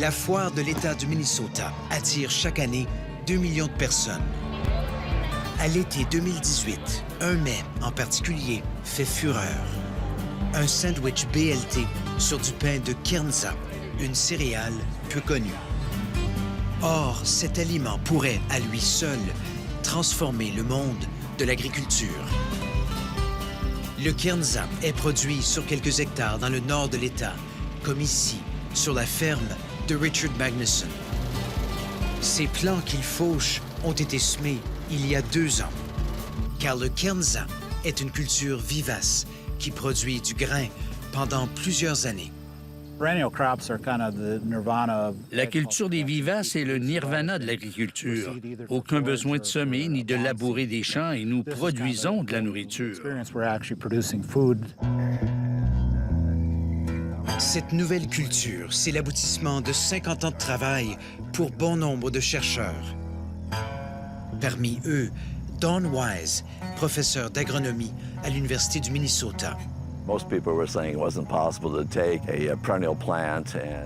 La foire de l'État du Minnesota attire chaque année 2 millions de personnes. À l'été 2018, un mets en particulier fait fureur. Un sandwich BLT sur du pain de Kernza, une céréale peu connue. Or, cet aliment pourrait, à lui seul, transformer le monde de l'agriculture. Le Kernza est produit sur quelques hectares dans le nord de l'État, comme ici, sur la ferme de Richard Magnuson. Ces plants qu'il fauche ont été semés il y a 2 ans, car le Kernza est une culture vivace qui produit du grain pendant plusieurs années. La culture des vivaces est le nirvana de l'agriculture. Aucun besoin de semer ni de labourer des champs et nous produisons de la nourriture. Cette nouvelle culture, c'est l'aboutissement de 50 ans de travail pour bon nombre de chercheurs. Parmi eux, Don Wise, professeur d'agronomie à l'Université du Minnesota.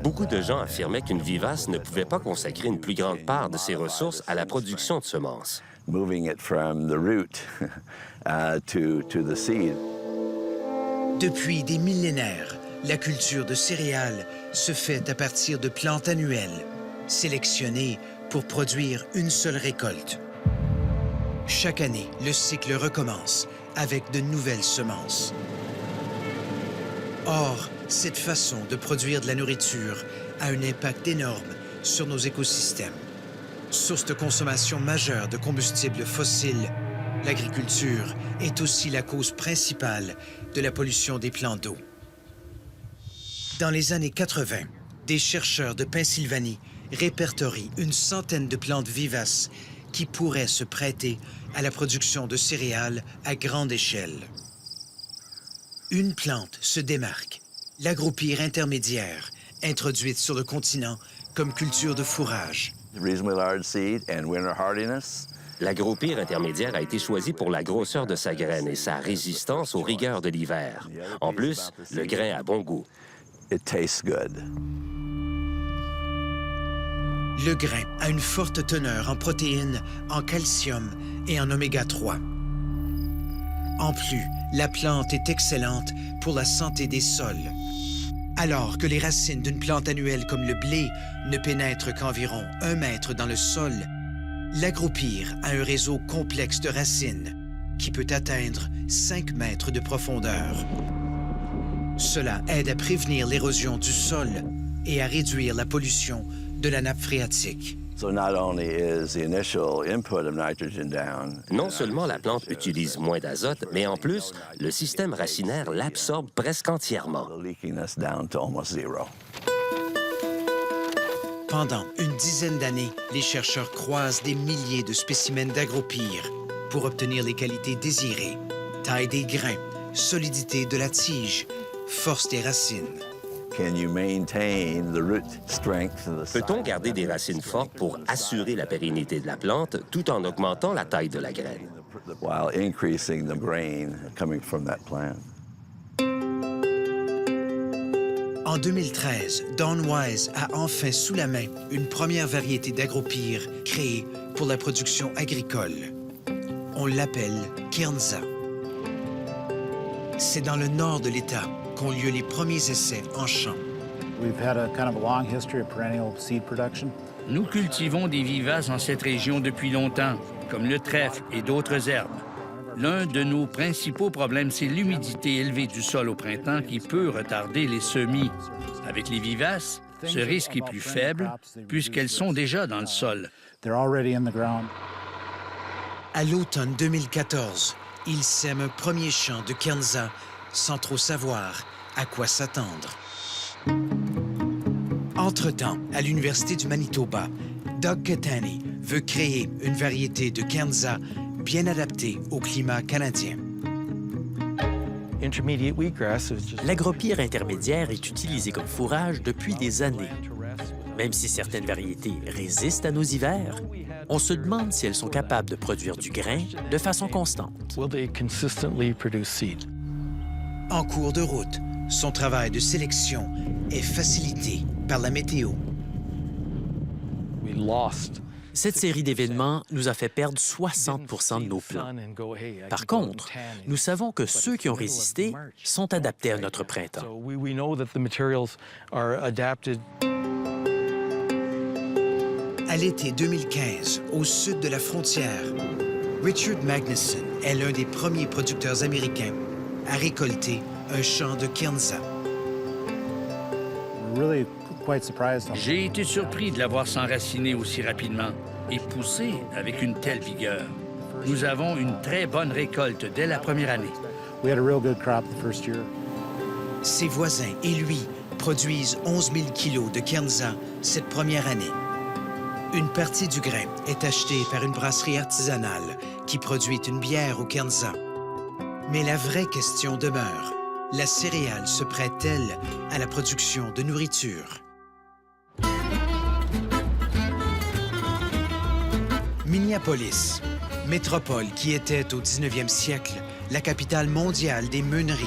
Beaucoup de gens affirmaient qu'une vivace ne pouvait pas consacrer une plus grande part de ses ressources à la production de semences. Depuis des millénaires, la culture de céréales se fait à partir de plantes annuelles, sélectionnées pour produire une seule récolte. Chaque année, le cycle recommence avec de nouvelles semences. Or, cette façon de produire de la nourriture a un impact énorme sur nos écosystèmes. Source de consommation majeure de combustibles fossiles, l'agriculture est aussi la cause principale de la pollution des plans d'eau. Dans les années 80, des chercheurs de Pennsylvanie répertorient une centaine de plantes vivaces qui pourraient se prêter à la production de céréales à grande échelle. Une plante se démarque, l'agropyre intermédiaire, introduite sur le continent comme culture de fourrage. L'agropyre intermédiaire a été choisi pour la grosseur de sa graine et sa résistance aux rigueurs de l'hiver. En plus, le grain a bon goût. Le grain a une forte teneur en protéines, en calcium et en oméga 3. En plus, la plante est excellente pour la santé des sols. Alors que les racines d'une plante annuelle comme le blé ne pénètrent qu'environ 1 mètre dans le sol, l'agropyre a un réseau complexe de racines qui peut atteindre 5 mètres de profondeur. Cela aide à prévenir l'érosion du sol et à réduire la pollution de la nappe phréatique. Non seulement la plante utilise moins d'azote, mais en plus, le système racinaire l'absorbe presque entièrement. Pendant une dizaine d'années, les chercheurs croisent des milliers de spécimens d'agropyre pour obtenir les qualités désirées: taille des grains, solidité de la tige, force des racines. Peut-on garder des racines fortes pour assurer la pérennité de la plante tout en augmentant la taille de la graine? En 2013, Don Wise a enfin sous la main une première variété d'agropyre créée pour la production agricole. On l'appelle Kernza. C'est dans le nord de l'État qu'ont lieu les premiers essais en champ. Nous cultivons des vivaces dans cette région depuis longtemps, comme le trèfle et d'autres herbes. L'un de nos principaux problèmes, c'est l'humidité élevée du sol au printemps qui peut retarder les semis. Avec les vivaces, ce risque est plus faible puisqu'elles sont déjà dans le sol. À l'automne 2014, il sème un premier champ de Kernza sans trop savoir à quoi s'attendre. Entre-temps, à l'Université du Manitoba, Doug Catani veut créer une variété de Kernza bien adaptée au climat canadien. L'agropyre intermédiaire est utilisée comme fourrage depuis des années. Même si certaines variétés résistent à nos hivers, on se demande si elles sont capables de produire du grain de façon constante. En cours de route, son travail de sélection est facilité par la météo. Cette série d'événements nous a fait perdre 60 de nos plans. Par contre, nous savons que ceux qui ont résisté sont adaptés à notre printemps. À l'été 2015, au sud de la frontière, Richard Magnuson est l'un des premiers producteurs américains à récolter un champ de Kernza. J'ai été surpris de l'avoir s'enraciner aussi rapidement et pousser avec une telle vigueur. Nous avons une très bonne récolte dès la première année. Ses voisins et lui produisent 11 000 kilos de Kernza cette première année. Une partie du grain est achetée par une brasserie artisanale qui produit une bière au Kernza. Mais la vraie question demeure, la céréale se prête-t-elle à la production de nourriture? Minneapolis, métropole qui était au 19e siècle la capitale mondiale des meuneries.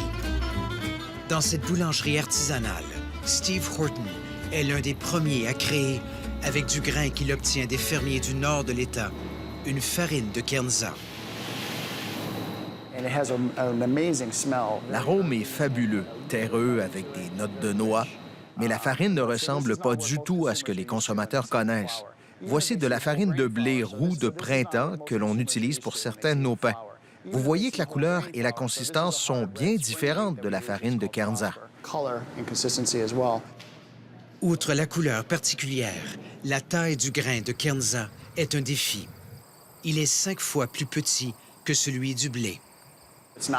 Dans cette boulangerie artisanale, Steve Horton est l'un des premiers à créer, avec du grain qu'il obtient des fermiers du nord de l'État, une farine de Kernza. L'arôme est fabuleux, terreux avec des notes de noix, mais la farine ne ressemble pas du tout à ce que les consommateurs connaissent. Voici de la farine de blé roux de printemps que l'on utilise pour certains de nos pains. Vous voyez que la couleur et la consistance sont bien différentes de la farine de Kernza. Outre la couleur particulière, la taille du grain de Kernza est un défi. Il est 5 fois plus petit que celui du blé. Ce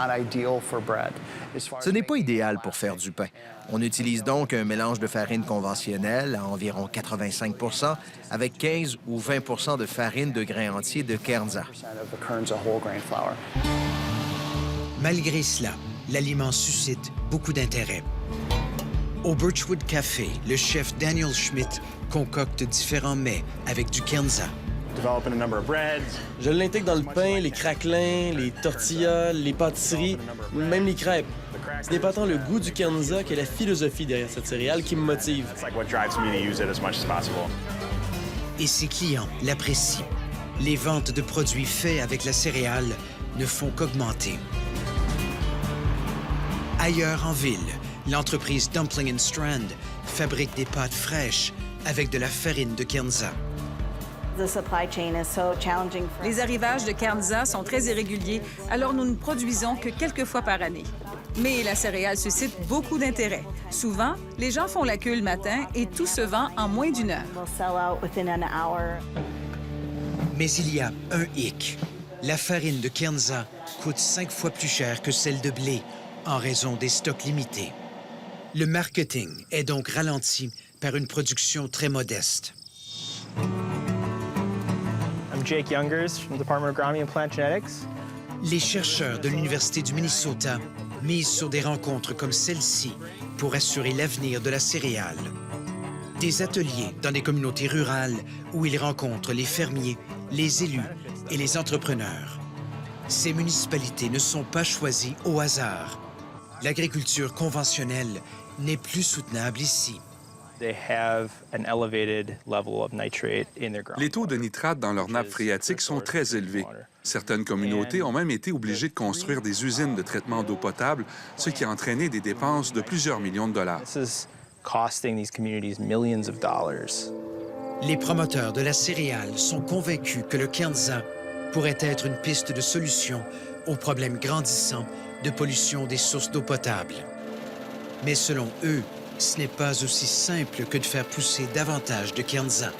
n'est pas idéal pour faire du pain. On utilise donc un mélange de farine conventionnelle à environ 85 avec 15 ou 20 de farine de grain entier de Kernza. Malgré cela, l'aliment suscite beaucoup d'intérêt. Au Birchwood Café, le chef Daniel Schmidt concocte différents mets avec du Kernza. Je l'intègre dans le pain, les craquelins, les tortillas, les pâtisseries, même les crêpes. Ce n'est pas tant le goût du Kernza que la philosophie derrière cette céréale qui me motive. Et ses clients l'apprécient. Les ventes de produits faits avec la céréale ne font qu'augmenter. Ailleurs en ville, l'entreprise Dumpling & Strand fabrique des pâtes fraîches avec de la farine de Kernza. Les arrivages de Kernza sont très irréguliers, alors nous ne produisons que quelques fois par année. Mais la céréale suscite beaucoup d'intérêt. Souvent, les gens font la queue le matin et tout se vend en moins d'une heure. Mais il y a un hic. La farine de Kernza coûte 5 fois plus cher que celle de blé en raison des stocks limités. Le marketing est donc ralenti par une production très modeste. Jake Youngers from the Department of Agronomy and Plant Genetics. Les chercheurs de l'Université du Minnesota misent sur des rencontres comme celle-ci pour assurer l'avenir de la céréale. Des ateliers dans des communautés rurales où ils rencontrent les fermiers, les élus et les entrepreneurs. Ces municipalités ne sont pas choisies au hasard. L'agriculture conventionnelle n'est plus soutenable ici. Les taux de nitrate dans leurs nappes phréatiques sont très élevés. Certaines communautés ont même été obligées de construire des usines de traitement d'eau potable, ce qui a entraîné des dépenses de plusieurs millions de dollars. Les promoteurs de la céréale sont convaincus que le Kernza pourrait être une piste de solution aux problèmes grandissants de pollution des sources d'eau potable. Mais selon eux, ce n'est pas aussi simple que de faire pousser davantage de Kernza.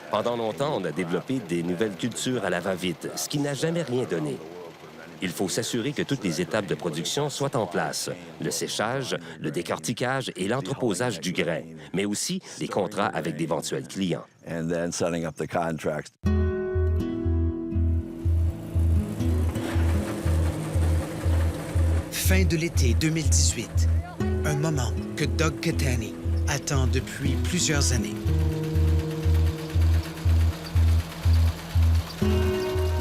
Pendant longtemps, on a développé des nouvelles cultures à la va-vite, ce qui n'a jamais rien donné. Il faut s'assurer que toutes les étapes de production soient en place. Le séchage, le décortiquage et l'entreposage du grain, mais aussi les contrats avec d'éventuels clients. Fin de l'été 2018, un moment que Doug Catani attend depuis plusieurs années.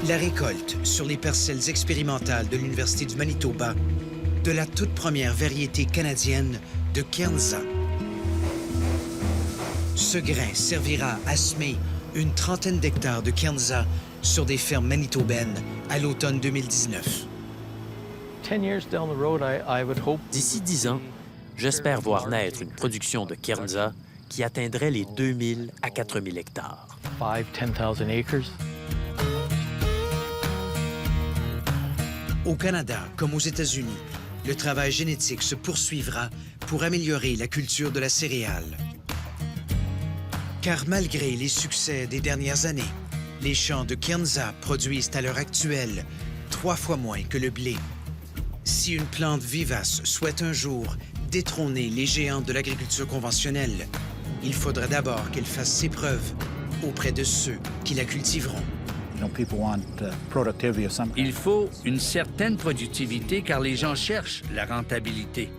La récolte sur les parcelles expérimentales de l'Université du Manitoba de la toute première variété canadienne de Kernza. Ce grain servira à semer une trentaine d'hectares de Kernza sur des fermes manitobaines à l'automne 2019. D'ici 10 ans, j'espère voir naître une production de Kernza qui atteindrait les 2000 à 4000 hectares. 5,000 to 10,000 acres. Au Canada, comme aux États-Unis, le travail génétique se poursuivra pour améliorer la culture de la céréale. Car malgré les succès des dernières années, les champs de Kernza produisent à l'heure actuelle 3 fois moins que le blé. Si une plante vivace souhaite un jour détrôner les géants de l'agriculture conventionnelle, il faudra d'abord qu'elle fasse ses preuves auprès de ceux qui la cultiveront. Il faut une certaine productivité car les gens cherchent la rentabilité.